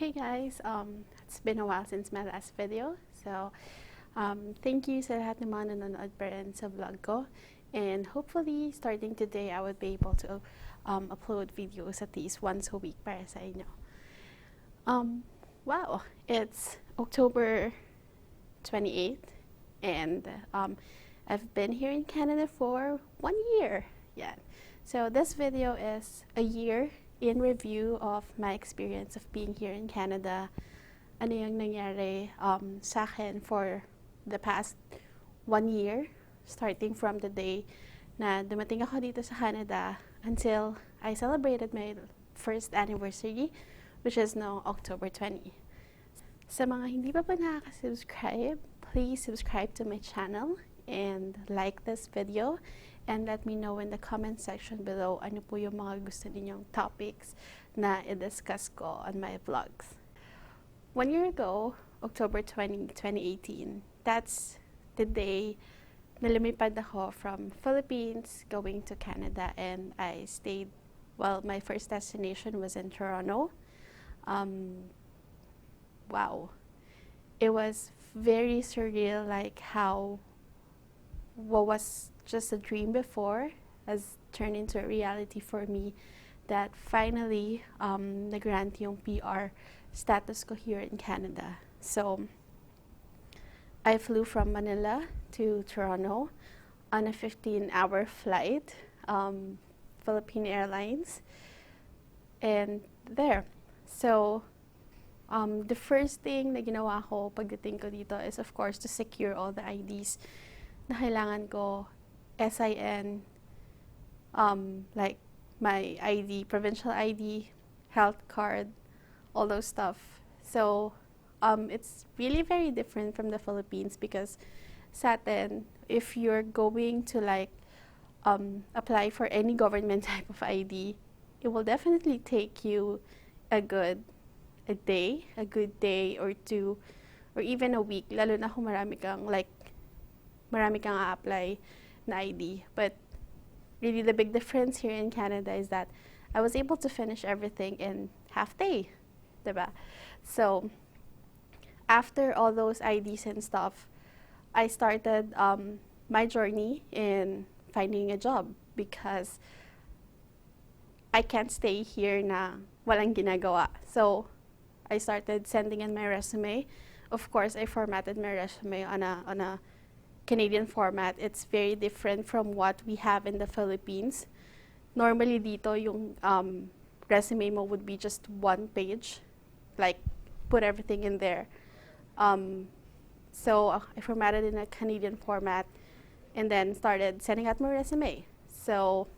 Hey guys, it's been a while since my last video. So, thank you sa lahat ng mga nanonood pa rin sa vlog ko. And hopefully, starting today, I would be able to upload videos at least once a week para sa inyo. Wow, it's October 28th, and I've been here in Canada for 1 year. Yeah. So this video is a year in review of my experience of being here in Canada. Ano yung nangyari sa akin for the past 1 year, starting from the day na dumating ako dito sa Canada until I celebrated my first anniversary, which is now October 20. Sa mga hindi pa nakaka-subscribe, please subscribe to my channel and like this video, and let me know in the comment section below ano po yung mga gusto ninyong topics na i-discuss ko on my vlogs. 1 year ago, October 20, 2018, that's the day na lumipad ako from Philippines going to Canada, and I stayed, well, my first destination was in Toronto. Wow. It was very surreal, like how what was just a dream before has turned into a reality for me, that finally na-grant yung PR status ko here in Canada. So I flew from Manila to Toronto on a 15-hour flight, Philippine Airlines, and there. So the first thing na ginawa ko pagdating ko dito is, of course, to secure all the IDs na kailangan ko. SIN, like my ID, provincial ID, health card, all those stuff. So it's really very different from the Philippines, because sa atin, if you're going to like apply for any government type of ID, it will definitely take you a good day or two, or even a week, lalo na kung marami kang a-apply na ID. But really the big difference here in Canada is that I was able to finish everything in half day, diba? So after all those IDs and stuff, I started my journey in finding a job, because I can't stay here na walang ginagawa. So I started sending in my resume. Of course, I formatted my resume on a Canadian format. It's very different from what we have in the Philippines. Normally dito yung resume mo would be just one page, like put everything in there. So I formatted in a Canadian format and then started sending out my resume. So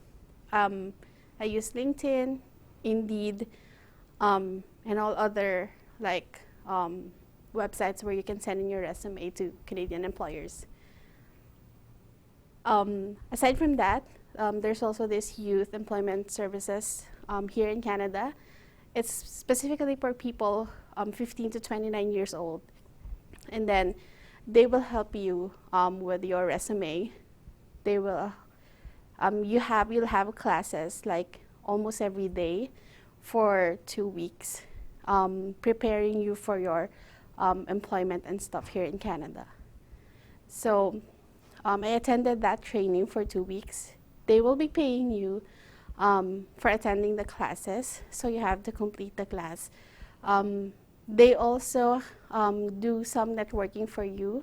I used LinkedIn, Indeed, and all other like websites where you can send in your resume to Canadian employers. Aside from that, there's also this youth employment services here in Canada. It's specifically for people 15 to 29 years old. And then they will help you with your resume. They will, you'll have classes like almost every day for 2 weeks, preparing you for your employment and stuff here in Canada. So I attended that training for 2 weeks. They will be paying you for attending the classes, so you have to complete the class. They also do some networking for you.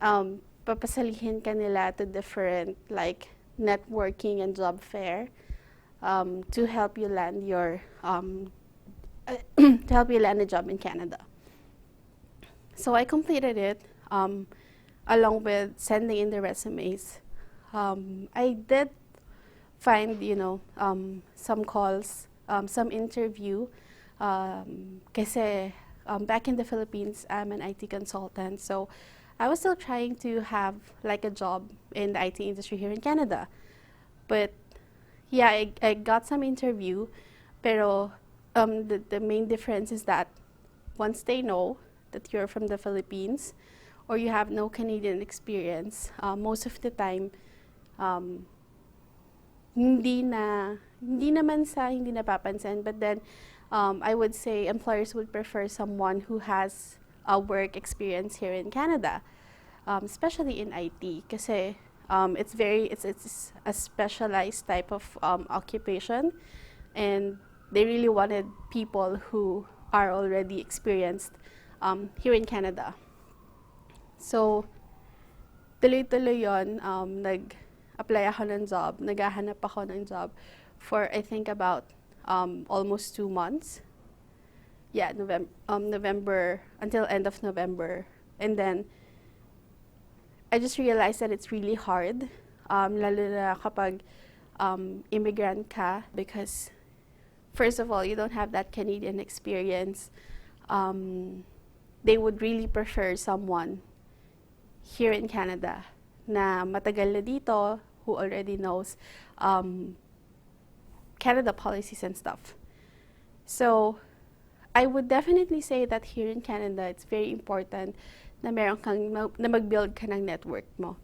Papasalihin ka nila to different like networking and job fair to help you land your to help you land a job in Canada. So I completed it. Along with sending in the resumes. I did find, some calls, some interview, kasi back in the Philippines, I'm an IT consultant, so I was still trying to have like a job in the IT industry here in Canada. But yeah, I got some interview, pero the main difference is that once they know that you're from the Philippines, or you have no Canadian experience, most of the time, hindi naman sa hindi napapansin, but then I would say employers would prefer someone who has a work experience here in Canada, especially in IT, kasi it's a specialized type of occupation, and they really wanted people who are already experienced here in Canada. So, tuloy-tuloy yon, nag-apply ako ng job, naghahanap ako ng job for I think about almost 2 months. Yeah, November until end of November. And then, I just realized that it's really hard, lalo na kapag immigrant ka, because first of all, you don't have that Canadian experience. They would really prefer someone here in Canada na matagal na dito, who already knows Canada policies and stuff. So, I would definitely say that here in Canada, it's very important na meron kang, na mag-build ka ng network mo.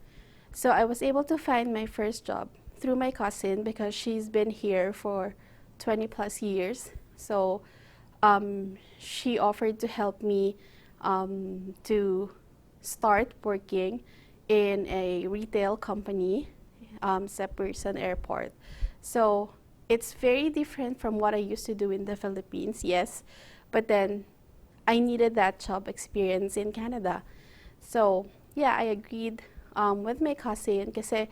So, I was able to find my first job through my cousin because she's been here for 20 plus years. So, she offered to help me to start working in a retail company sa Pearson Airport. So, it's very different from what I used to do in the Philippines, yes. But then, I needed that job experience in Canada. So, yeah, I agreed with my cousin kasi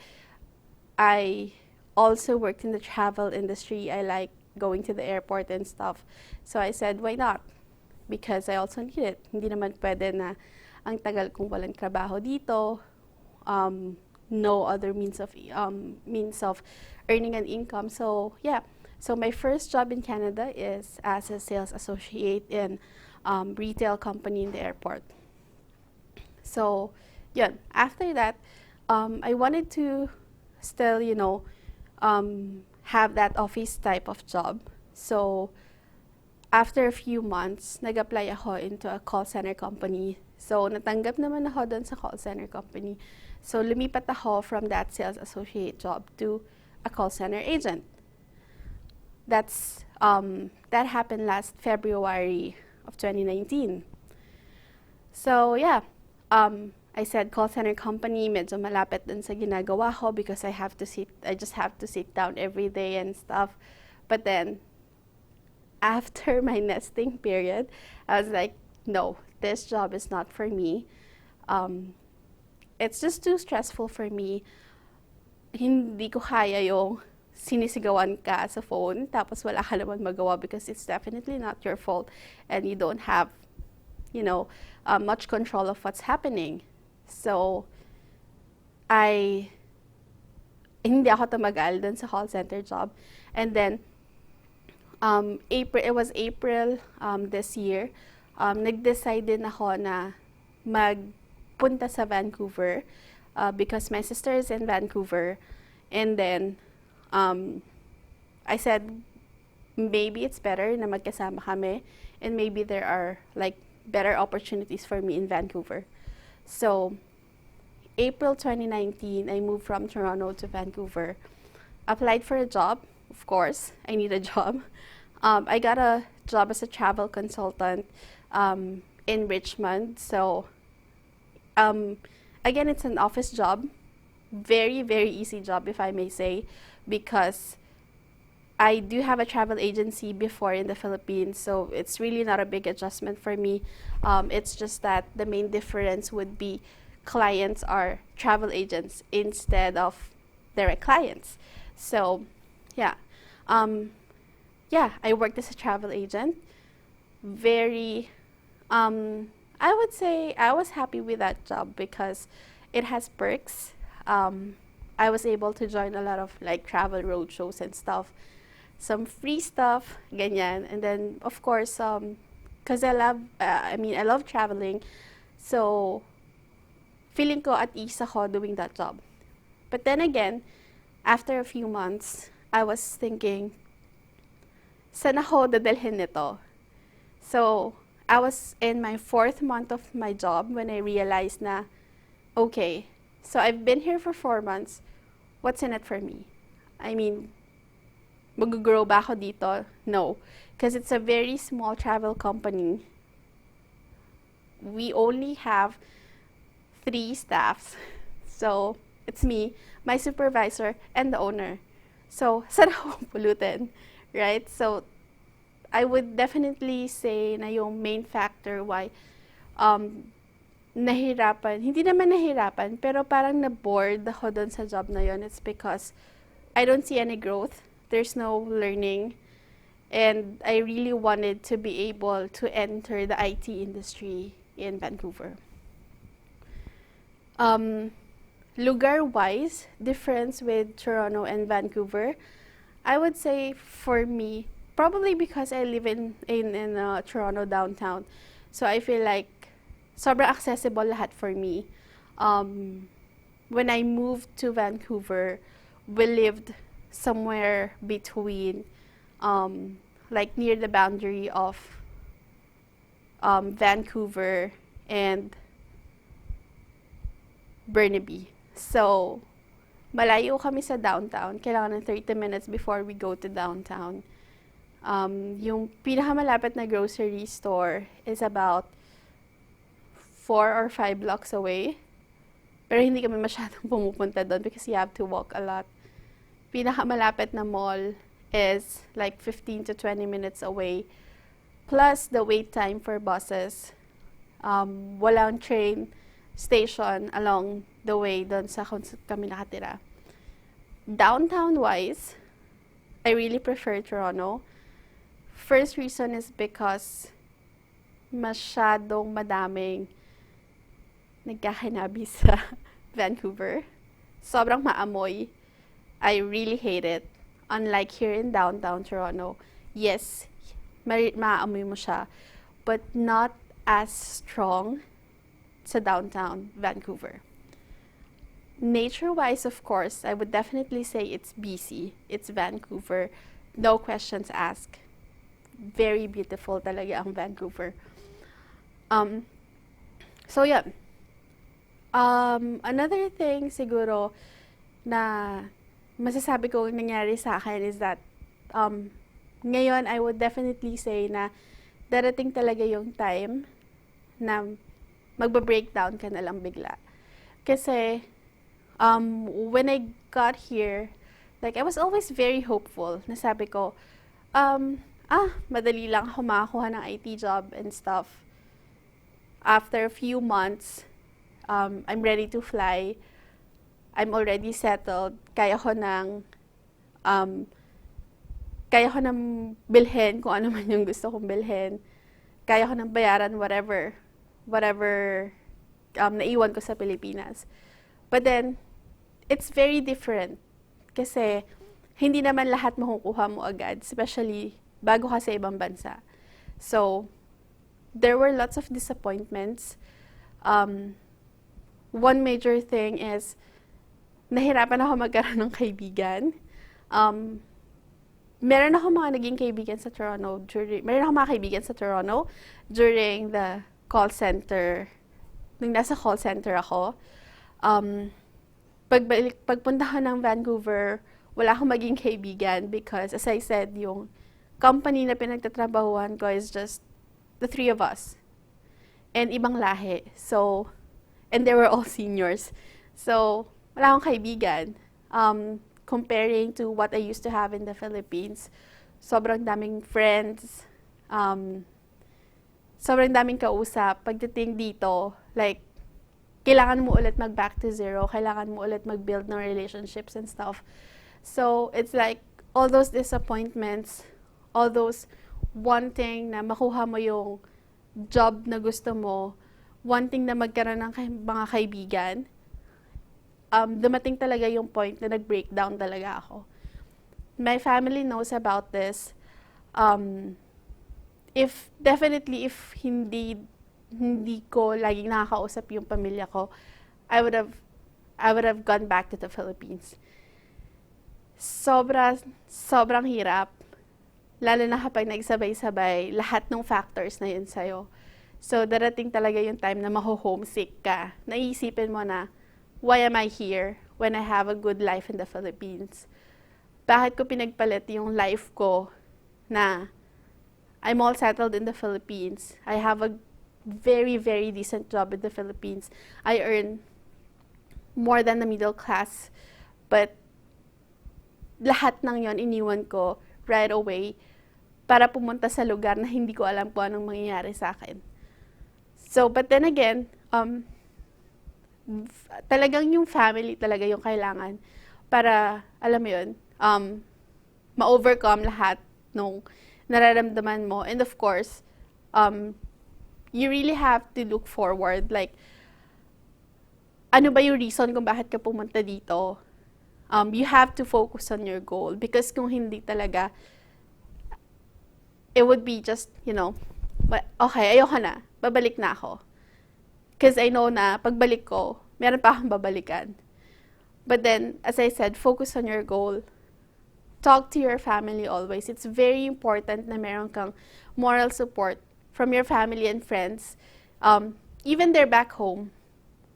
I also worked in the travel industry. I like going to the airport and stuff. So I said, why not? Because I also need it. Hindi naman pwede na ang tagal kong walang trabaho dito, no other means of earning an income. So yeah, so my first job in Canada is as a sales associate in retail company in the airport. So yun, after that, I wanted to still, have that office type of job. So after a few months, nag-apply ako into a call center company. So, natanggap naman ako dun sa call center company. So, lumipat ako from that sales associate job to a call center agent. That happened last February of 2019. So, yeah, I said call center company, medyo malapit dun sa ginagawa ko because I just have to sit down every day and stuff. But then, after my nesting period, I was like, no, this job is not for me. It's just too stressful for me. Hindi ko kaya yung sinisigawan ka sa phone, tapos wala ka naman magawa because it's definitely not your fault and you don't have, much control of what's happening. So, hindi ako tumagal dun sa call center job. And then, it was April this year, nag-decide din ako na magpunta sa Vancouver because my sister is in Vancouver. And then, I said, maybe it's better na magkasama kami and maybe there are like better opportunities for me in Vancouver. So, April 2019, I moved from Toronto to Vancouver. Applied for a job, of course, I need a job. I got a job as a travel consultant in Richmond. So, again, it's an office job. Very, very easy job, if I may say, because I do have a travel agency before in the Philippines, so it's really not a big adjustment for me. It's just that the main difference would be clients are travel agents instead of direct clients. So, yeah. I worked as a travel agent. I would say I was happy with that job because it has perks. I was able to join a lot of like travel road shows and stuff. Some free stuff, ganyan. And then, of course, because I love traveling. So, feeling ko at ease ako doing that job. But then again, after a few months, I was thinking, saan ako dadalhin nito? So, I was in my 4th month of my job when I realized na, okay, so I've been here for 4 months. What's in it for me? I mean, mag-grow ba ako dito? No. because it's a very small travel company. We only have 3 staffs. So, it's me, my supervisor, and the owner. So, saan ako pulutin? Right? So, I would definitely say na yung main factor why nahirapan, hindi naman nahirapan, pero parang na-bored ako doon sa job na yon. It's because I don't see any growth. There's no learning. And I really wanted to be able to enter the IT industry in Vancouver. Lugar-wise, difference with Toronto and Vancouver, I would say for me, probably because I live in Toronto downtown. So I feel like sobrang accessible lahat for me. When I moved to Vancouver, we lived somewhere between like near the boundary of Vancouver and Burnaby. So, malayo kami sa downtown. Kailangan ng 30 minutes before we go to downtown. Yung pinakamalapit na grocery store is about 4 or 5 blocks away. Pero hindi kami masyadong pumupunta doon because you have to walk a lot. Pinakamalapit na mall is like 15 to 20 minutes away. Plus the wait time for buses. Walang train station along the way doon sa kami nakatira. Downtown-wise, I really prefer Toronto. First reason is because masyadong madaming nagkakinabi sa Vancouver. Sobrang maamoy. I really hate it. Unlike here in downtown Toronto, yes, maamoy mo siya, but not as strong sa downtown Vancouver. Nature-wise, of course, I would definitely say it's BC. It's Vancouver. No questions asked. Very beautiful talaga ang Vancouver. So yeah. Another thing siguro na masasabi ko nangyari sa akin is that ngayon I would definitely say na darating talaga yung time na magba-breakdown ka na lang bigla. Kasi when I got here, like I was always very hopeful. Nasabi ko, madali lang ako makakuha ng IT job and stuff. After a few months, I'm ready to fly. I'm already settled. Kaya ko nang bilhin kung ano man yung gusto kong bilhin. Kaya ko nang bayaran whatever naiwan ko sa Pilipinas. But then, it's very different. Kasi, hindi naman lahat makukuha mo agad, especially bago ka sa ibang bansa. So, there were lots of disappointments. One major thing is, nahirapan ako magkaroon ng kaibigan. Meron ako mga naging kaibigan sa Toronto during the call center. Nung nasa call center ako. Pagpunta ko ng Vancouver, wala akong maging kaibigan because, as I said, yung company na pinagtatrabahuhan ko is just the 3 of us. And ibang lahi. So, and they were all seniors. So, wala akong kaibigan. Comparing to what I used to have in the Philippines, sobrang daming friends, sobrang daming kausap. Pagdating dito, like, kailangan mo ulit mag-back to zero, kailangan mo ulit mag-build ng relationships and stuff. So, it's like, all those disappointments, all those wanting na makuha mo yung job na gusto mo, wanting na magkaroon ng mga kaibigan, dumating talaga yung point na nag-breakdown talaga ako. My family knows about this. If hindi ko laging nakakausap yung pamilya ko, I would have gone back to the Philippines. Sobrang hirap. Lalo na kapag nagsabay-sabay lahat ng factors na yun sa'yo. So, darating talaga yung time na maho-homesick ka. Naiisipin mo na, why am I here when I have a good life in the Philippines? Bakit ko pinagpalit yung life ko na I'm all settled in the Philippines. I have a very, very decent job in the Philippines. I earn more than the middle class. But lahat ng yon iniwan ko right away para pumunta sa lugar na hindi ko alam kung anong mangyayari sa akin. So, but then again, talagang yung family talaga yung kailangan para, alam mo yun, ma-overcome lahat nung nararamdaman mo. And of course, you really have to look forward. Like, ano ba yung reason kung bakit ka pumunta dito? You have to focus on your goal. Because kung hindi talaga, it would be just, okay, ayoko na. Babalik na ako. Because I know na pagbalik ko, meron pa akong babalikan. But then, as I said, focus on your goal. Talk to your family always. It's very important na meron kang moral support from your family and friends. Even they're back home.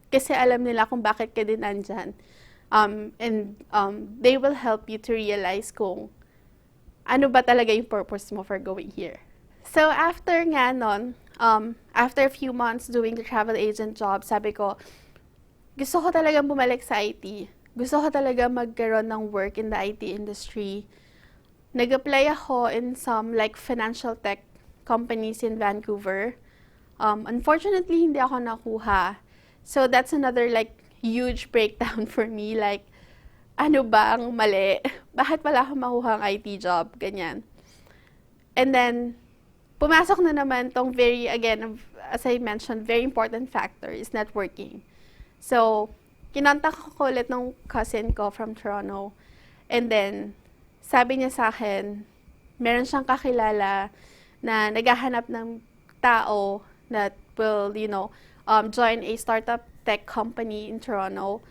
Kasi alam nila kung bakit ka din nandyan. And they will help you to realize kung ano ba talaga yung purpose mo for going here. So after nga nun, after a few months doing the travel agent job, sabi ko, gusto ko talagang bumalik sa IT. Gusto ko talaga magkaroon ng work in the IT industry. Nag-apply ako in some like financial tech companies in Vancouver. Unfortunately, hindi ako nakuha. So that's another like huge breakdown for me. Like, ano ba ang mali? Bakit wala akong makuha ang IT job? Ganyan. And then, pumasok na naman tong very, again, as I mentioned, very important factor is networking. So, kinontak ko ulit ng cousin ko from Toronto. And then, sabi niya sa akin, meron siyang kakilala na naghahanap ng tao that will, join a startup tech company in Toronto.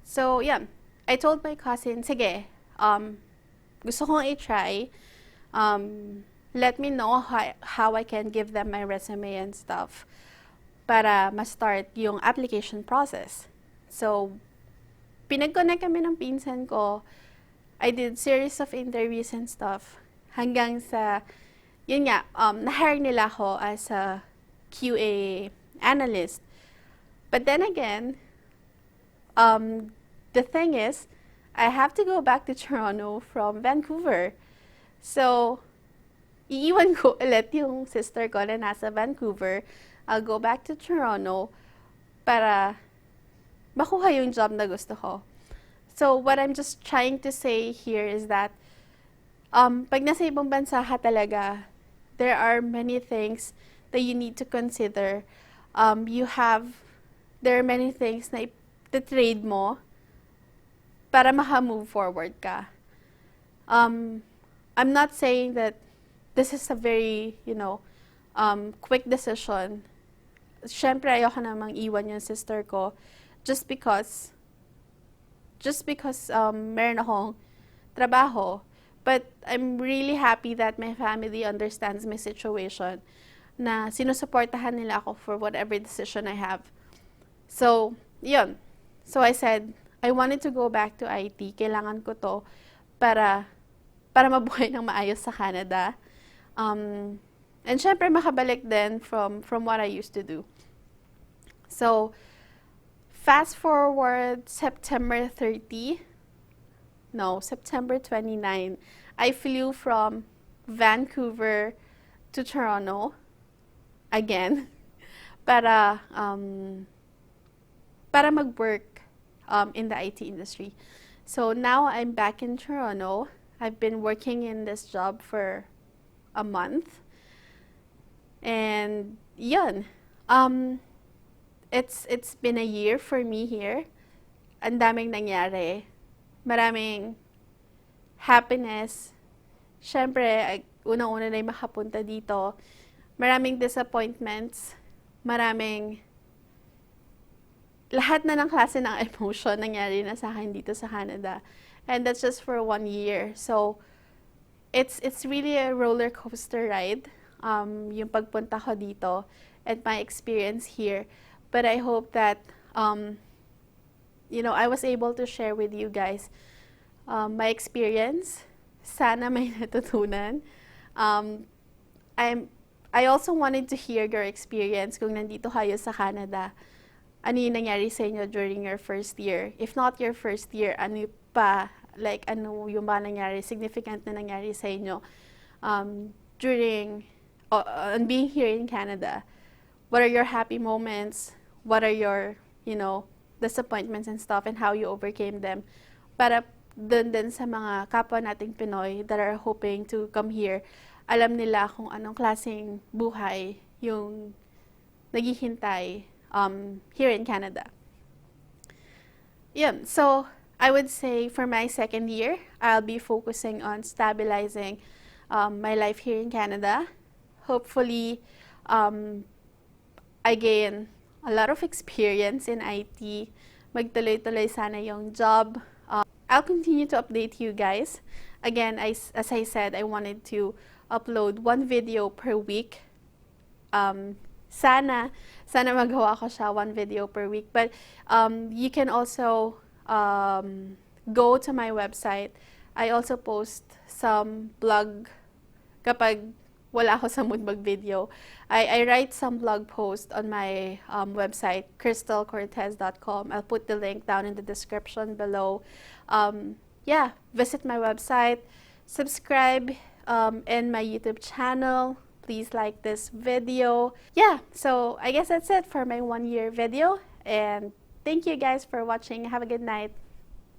So, yeah. I told my cousin, sige, gusto kong i-try. Let me know how I can give them my resume and stuff para ma-start yung application process. So, pinag-connect kami ng pinsan ko. I did series of interviews and stuff. Hanggang sa, yun nga, na-hire nila ako as a QA analyst. But then again, the thing is, I have to go back to Toronto from Vancouver. So, iiwan ko ulit yung sister ko na nasa Vancouver. I'll go back to Toronto para makuha yung job na gusto ko. So, what I'm just trying to say here is that pag nasa ibang bansa ka talaga, there are many things that you need to consider. There are many things na i-trade mo para maka-move forward ka. I'm not saying that this is a very, quick decision. Siyempre, ayoko namang iwan yung sister ko just because meron akong trabaho. But I'm really happy that my family understands my situation, na sinusuportahan nila ako for whatever decision I have. So, yun. So I said, I wanted to go back to IT. Kailangan ko to para mabuhay ng maayos sa Canada. And syempre, makabalik din from what I used to do. So, fast forward September 29, I flew from Vancouver to Toronto again para mag-work in the IT industry. So now I'm back in Toronto. I've been working in this job for a month. And yun, it's been a year for me here. Ang daming nangyari. Maraming happiness. Siyempre, unang-una na yung makapunta dito. Maraming disappointments. Lahat na ng klase ng emotion nangyari na sa akin dito sa Canada. And that's just for 1 year. So, it's really a roller coaster ride, yung pagpunta ko dito and my experience here. But I hope that, I was able to share with you guys my experience. Sana may natutunan. I'm I also wanted to hear your experience kung nandito kayo sa Canada. Ano yung nangyari sa inyo during your first year? If not your first year, ano pa, like ano yung ba nangyari, significant na nangyari sa inyo during on being here in Canada? What are your happy moments? What are your, disappointments and stuff, and how you overcame them? Para dun din sa mga kapwa nating Pinoy that are hoping to come here, alam nila kung anong klaseng buhay yung naghihintay here in Canada. Yeah, so I would say for my second year, I'll be focusing on stabilizing my life here in Canada. Hopefully, I gain a lot of experience in IT. Magtuloy-tuloy sana yung job. I'll continue to update you guys. Again, as I said, I wanted to upload 1 video per week. Sana magawa ko siya 1 video per week. But you can also go to my website. I also post some blog kapag wala ako sa mood mag-video. I write some blog posts on my website, crystalcortez.com. I'll put the link down in the description below. Yeah, visit my website, subscribe in my YouTube channel. Please like this video. Yeah, so I guess that's it for my 1-year video. And thank you guys for watching. Have a good night.